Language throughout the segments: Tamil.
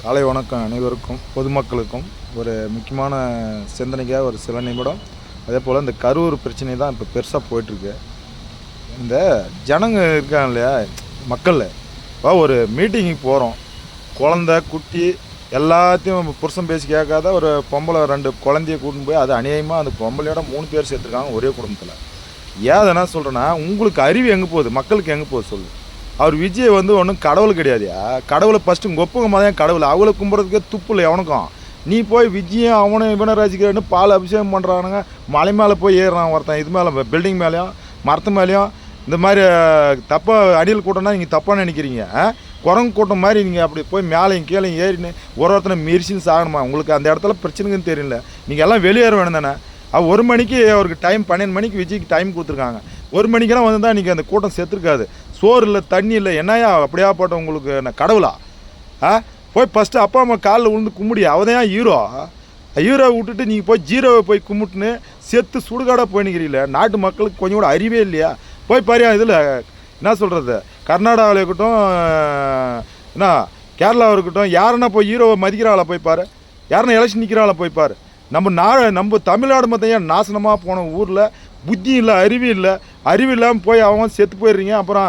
காலை வணக்கம் அனைவருக்கும் பொதுமக்களுக்கும் ஒரு முக்கியமான சிந்தனைக்காக ஒரு சில நிமிடம். அதே போல் இந்த கரூர் பிரச்சனை தான் இப்போ பெருசாக போயிட்டுருக்கு. இந்த ஜனங்க இருக்காங்க இல்லையா, மக்கள் இப்போ ஒரு மீட்டிங்குக்கு போகிறோம், குழந்த குட்டி எல்லாத்தையும் புருஷன் பேசி கேட்காத ஒரு பொம்பளை 2 குழந்தைய கூட்டின்னு போய் அது அநியாயமாக அந்த பொம்பளையோட 3 பேர் சேர்த்துருக்காங்க ஒரே குடும்பத்தில். ஏன் என்ன சொல்கிறேன்னா, உங்களுக்கு அறிவு எங்கே போகுது, மக்களுக்கு எங்கே போகுது சொல்லு. அவர் விஜய் ஒன்றும் கடவுள் கிடையாதுயா. கடவுளை ஃபஸ்ட்டு கொப்புங்க மாதிரி கடவுள், அவளை கும்பிட்றதுக்கே துப்பு இல்லை எவனுக்கும். நீ போய் விஜயம் அவனை இவனை ரசிக்கிறேன்னு பால் அபிஷேகம் பண்ணுறானுங்க. மலை மேலே போய் ஏறுறான் ஒருத்தன், இது மேலே பில்டிங் மேலேயும் மரத்து மேலேயும். இந்த மாதிரி தப்பாக அடியில் கூட்டம்னா நீங்கள் தப்பாக நினைக்கிறீங்க. குரங்கு கூட்டம் மாதிரி நீங்கள் அப்படி போய் மேலேயும் கீழே ஏறின்னு ஒருத்தனை மிரிச்சின்னு சாகணுமா? உங்களுக்கு அந்த இடத்துல பிரச்சனைக்குன்னு தெரியல. நீங்கள் எல்லாம் வெளியேற வேணும் தானே. 1 மணிக்கு அவருக்கு டைம், 12 மணிக்கு விஜய்க்கு டைம் கொடுத்துருக்காங்க. 1 மணிக்கெல்லாம் வந்து தான் இன்றைக்கி அந்த கூட்டம் செத்துருக்காது. சோறு இல்லை, தண்ணி இல்லை, என்னையா அப்படியா போட்ட உங்களுக்கு நான் கடவுளா? போய் ஃபஸ்ட்டு அப்பா அம்மா காலில் விழுந்து கும்பிடி, அவதான் ஹீரோவை விட்டுட்டு நீங்கள் போய் ஜீரோவை போய் கும்பிட்டுன்னு செத்து சுடுகாடாக போய் நிற்கிறீங்கள. நாட்டு மக்களுக்கு கொஞ்சம் கூட அறிவே இல்லையா? போய் பாரியா, இதில் என்ன சொல்கிறது, கர்நாடகாவில் இருக்கட்டும், என்ன கேரளாவில் இருக்கட்டும், யாருன்னா போய் ஹீரோவை மதிக்கிறாளா போய் பாரு, யாருன்னா எலெக்ஷன் நிற்கிறாளா போய் பாரு. நம்ம தமிழ்நாடு மொத்தம் நாசனமாக போன ஊரில் புத்தி இல்லை, அறிவு இல்லாமல் போய் அவங்க செத்து போயிடுறீங்க. அப்புறம்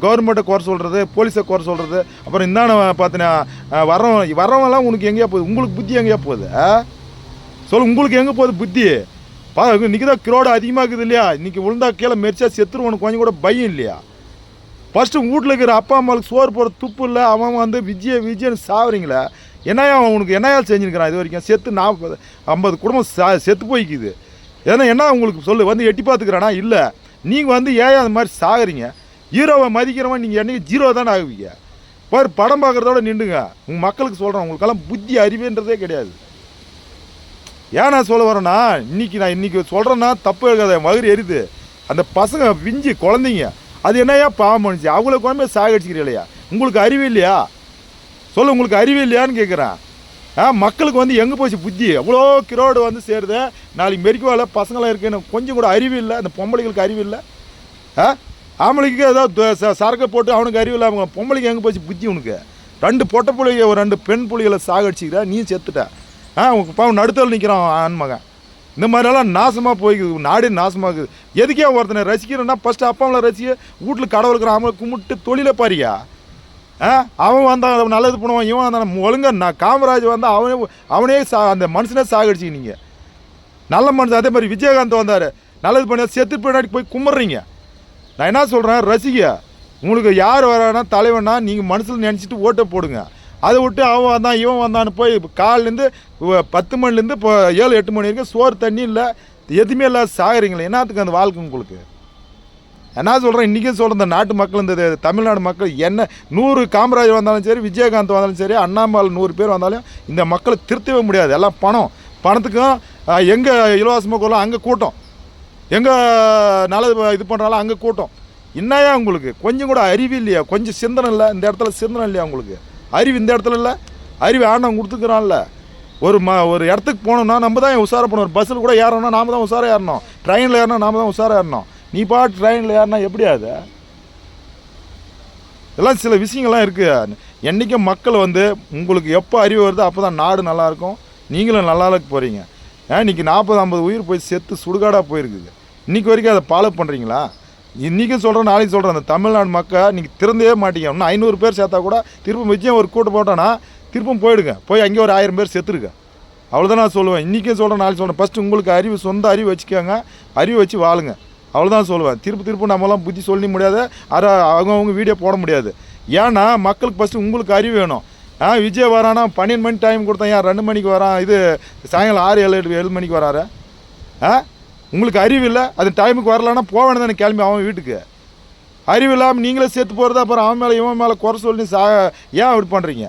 கவர்மெண்ட்டை குறை சொல்கிறது, போலீஸை குறை சொல்கிறது. அப்புறம் இந்தான பார்த்தீங்கன்னா வரவங்களாம் உனக்கு எங்கேயா போகுது? உங்களுக்கு புத்தி எங்கேயா போகுது சொல்லு, உங்களுக்கு எங்கே போகுது புத்தி? இன்றைக்கி தான் கிரோடு அதிகமாகுது இல்லையா? இன்றைக்கி விழுந்தா கீழே மெரிச்சா செத்துருவனுக்கு கொஞ்சம் கூட பயம் இல்லையா? ஃபஸ்ட்டு வீட்டில் இருக்கிற அப்பா அம்மாவுக்கு சோறு போகிற துப்பு இல்லை. அவன் வந்து விஜயன்னு சாவுறீங்களே. என்னையா உனக்கு என்னையால் செஞ்சுருக்கிறான் இது வரைக்கும்? செத்து 40-50 குடும்பம் செத்து போய்க்குது. ஏன்னா என்ன உங்களுக்கு சொல்லு, வந்து எட்டி பார்த்துக்கிறானா? இல்லை. நீங்கள் வந்து ஏன் அந்த மாதிரி சாகுறீங்க? ஹீரோவை மதிக்கிறவன் நீங்கள் என்னைக்கு ஜீரோ தானே ஆகுவீங்க. பாரு, படம் பார்க்குறதோட நின்றுங்க. உங்கள் மக்களுக்கு சொல்கிறேன், உங்களுக்கெல்லாம் புத்தி அறிவுன்றதே கிடையாது. ஏன் நான் சொல்ல வரேன்னா, இன்றைக்கி சொல்கிறேன்னா தப்பு இருக்காது, மகிழ் எரியுது. அந்த பசங்க விஞ்சி குழந்தைங்க அது என்னையா பாவம் பண்ணிச்சு? அவங்கள குழம்பு சாகடிச்சிக்கிறீ இல்லையா? உங்களுக்கு அறிவு இல்லையா சொல்லு, உங்களுக்கு அறிவு இல்லையான்னு கேட்குறேன். மக்களுக்கு வந்து எங்கே போச்சு புத்தி? அவ்வளோ கிரோடு வந்து சேருது. நாளைக்கு மெரிக்குவால பசங்களாம் இருக்குன்னு கொஞ்சம் கூட அறிவு இல்லை. அந்த பொம்பளைகளுக்கு அறிவு இல்லை. ஆம்பளைக்கு ஏதாவது சரக்கை போட்டு அவனுக்கு அறிவு இல்லை. அவங்க பொம்பளைக்கு எங்கே போச்சு புத்தி? உனக்கு 2 பொட்டை புள்ளைங்க, ஒரு 2 பெண் புள்ளிகளை சாகடிச்சிக்கிற, நீ செத்துட்ட. உங்கள் பாவம் நடுத்தல் நிற்கிறான் ஆண்மகன். இந்த மாதிரிலாம் நாசமாக போய்க்குது, நாடே நாசமாகுது. எதுக்கே ஒருத்தனை ரசிக்கிறேன்னா ஃபஸ்ட்டு அப்பாவில் ரசிக்க, வீட்டில் கடவுள் இருக்கிற அவங்கள கும்பிட்டு தொழிலை பாரியா. அவன் வந்தான் நல்லது பண்ணுவான், இவன் வந்தான் ஒழுங்கா. நான் காமராஜ் வந்தால் அவனே அந்த மனுஷனே சாகடிச்சிங்க நீங்கள். நல்ல மனுஷன். அதே மாதிரி விஜயகாந்த் வந்தார், நல்லது பண்ணி செத்து பின்னாடி போய் கும்பிட்றீங்க. நான் என்ன சொல்கிறேன், ரசிக. உங்களுக்கு யார் வரானா தலைவனா நீங்கள் மனசில் நினச்சிட்டு ஓட்டை போடுங்க. அதை விட்டு அவன் வந்தான் இவன் வந்தான்னு போய் காலிலேருந்து 10 மணிலேருந்து இப்போ 7-8 மணி வரைக்கும் சோறு தண்ணி இல்லை, எதுவுமே இல்லாத சாகுறீங்களே. என்னத்துக்கு அந்த வாழ்க்கை உங்களுக்கு? என்ன சொல்கிறேன், இன்றைக்கும் சொல்கிறேன், இந்த நாட்டு மக்கள், இந்த தமிழ்நாடு மக்கள் என்ன 100 காமராஜ் வந்தாலும் சரி, விஜயகாந்த் வந்தாலும் சரி, அண்ணாமலை 100 பேர் வந்தாலும் இந்த மக்களை திருத்தவே முடியாது. எல்லாம் பணத்துக்கும் எங்கே இலவசமாக கொள்ளும் அங்கே கூட்டம், எங்கே நல்லது இது பண்ணுறாலும் அங்கே கூட்டம். என்னையா உங்களுக்கு கொஞ்சம் கூட அறிவு இல்லையா? கொஞ்சம் சிந்தனை இல்லை இந்த இடத்துல? சிந்தனை இல்லையா உங்களுக்கு? அறிவு இந்த இடத்துல இல்லை. அறிவு ஆண்டவன் கொடுத்துக்கிறான்ல. ஒரு இடத்துக்கு போகணுன்னா நம்ம தான் உஷாராக போகணும். பஸ்ஸில் கூட ஏறணும்னா நாம் தான் உஷாராக ஏறணும். ட்ரெயினில் ஏறினா நாம் தான் உஷாராக ஏறணும். நீ பாட்டு ட்ரெயினில் ஏறினா எப்படி? அது எல்லாம் சில விஷயங்கள்லாம் இருக்குது. என்றைக்கும் மக்கள் வந்து உங்களுக்கு எப்போ அறிவு வருதோ அப்போ தான் நாடு நல்லாயிருக்கும், நீங்களும் நல்லா இருக்க போகிறீங்க. இன்றைக்கி 40-50 உயிர் போய் செத்து சுடுகாடாக போயிருக்குது. இன்றைக்கி வரைக்கும் அதை ஃபாலோ பண்ணுறீங்களா? இன்றைக்கும் சொல்கிறேன், நாளைக்கு சொல்கிறேன், அந்த தமிழ்நாடு மக்கள் நீங்கள் திருந்தவே மாட்டீங்க. இன்னும் 500 பேர் சேர்த்தா கூட திரும்ப விஜயம் ஒரு கூட்டம் போட்டோன்னா திருப்பம் போயிடுங்க. போய் அங்கே ஒரு 1000 பேர் செத்துருங்க. அவ்வளோதான் நான் சொல்லுவேன். இன்றைக்கும் சொல்கிறேன், நாளைக்கு சொல்கிறேன். ஃபஸ்ட்டு உங்களுக்கு அறிவு, சொந்த அறிவு வச்சுக்கோங்க, அறிவு வச்சு வாழுங்க. அவ்வளோதான் சொல்லுவேன். திருப்பு நம்மளாம் புத்தி சொல்ல முடியாது, அவங்க வீடியோ போட முடியாது. ஏன்னா மக்களுக்கு ஃபஸ்ட்டு உங்களுக்கு அறிவு வேணும். விஜய் வரானா 12 மணி டைம் கொடுத்தேன், ஏன் 2 மணிக்கு வரான்? இது சாயங்காலம் 6-7 மணிக்கு வராரு. உங்களுக்கு அறிவு இல்லை. அது டைமுக்கு வரலான்னா போக வேணும் தானே கிளம்பி அவன் வீட்டுக்கு. அறிவு இல்லாமல் நீங்களே சேர்த்து போகிறது, அப்புறம் அவன் மேலே இவன் மேலே குறை சொல்லி ஏன் அப்படி பண்ணுறீங்க?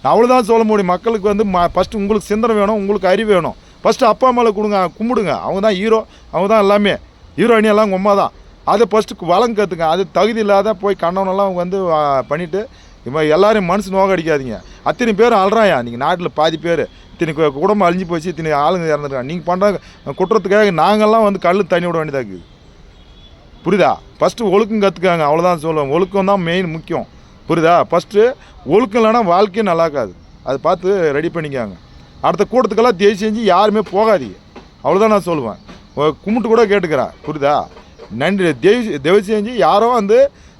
நான் அவ்வளோதான் சொல்ல முடியும். மக்களுக்கு வந்து ஃபஸ்ட்டு உங்களுக்கு சிந்தனை வேணும், உங்களுக்கு அறிவு வேணும். ஃபஸ்ட்டு அப்பா மேலே கும்பிடுங்க. அவங்க தான் ஹீரோ, அவங்க தான் எல்லாமே. ஹீரோயினி எல்லாம் உங்கள் அம்மா தான். அதை ஃபஸ்ட்டு வளங்க கற்றுங்க. அது தகுதி இல்லாத போய் கண்ணவனெல்லாம் வந்து பண்ணிவிட்டு இப்போ எல்லோரும் மனசு நோக அடிக்காதீங்க. அத்தனை பேர் அழுறாயா நீங்கள் நாட்டில்? பாதி பேர் இத்தனை குடும்பம் அழிஞ்சு போச்சு, இத்தனை ஆளுங்க இறந்துருக்காங்க. நீங்கள் பண்ணுற குற்றத்துக்காக நாங்கள்லாம் வந்து கல் தண்ணி விட வேண்டியதாக இருக்குது. புரியுதா? ஃபஸ்ட்டு ஒழுக்கம் கற்றுக்காங்க, அவ்வளோதான் சொல்லுவேன். ஒழுக்கம் தான் மெயின் முக்கியம். புரியுதா? ஃபஸ்ட்டு ஒழுக்கம் இல்லைன்னா வாழ்க்கையும் நல்லா இருக்காது. அதை பார்த்து ரெடி பண்ணிக்காங்க. அடுத்த கூட்டத்துக்கெல்லாம் தயவு செஞ்சு யாருமே போகாதீங்க, அவ்வளோதான் நான் சொல்லுவேன். கும்பிட்டு கூட கேட்டுக்கிறேன், புரியுதா? நன்றி. தயவு செஞ்சு யாரோ வந்து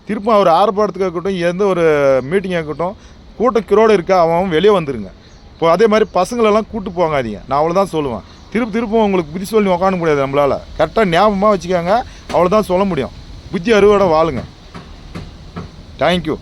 திரும்ப ஒரு ஆர்ப்பாட்டத்துக்கு இருக்கட்டும், எந்த ஒரு மீட்டிங்காக இருக்கட்டும், கூட்டக்கிரோடு இருக்கா அவன் வெளியே வந்துருங்க. இப்போ அதே மாதிரி பசங்களெல்லாம் கூப்பிட்டு போகாதீங்க, நான் அவ்வளோதான் சொல்லுவேன். திருப்பும் உங்களுக்கு புத்தி சொல்லி உட்காந்து முடியாது நம்மளால். கரெக்டாக ஞாபகமாக வச்சுக்காங்க, அவ்வளோதான் சொல்ல முடியும். புத்தி அறுவோட வாழுங்க. தேங்க்யூ.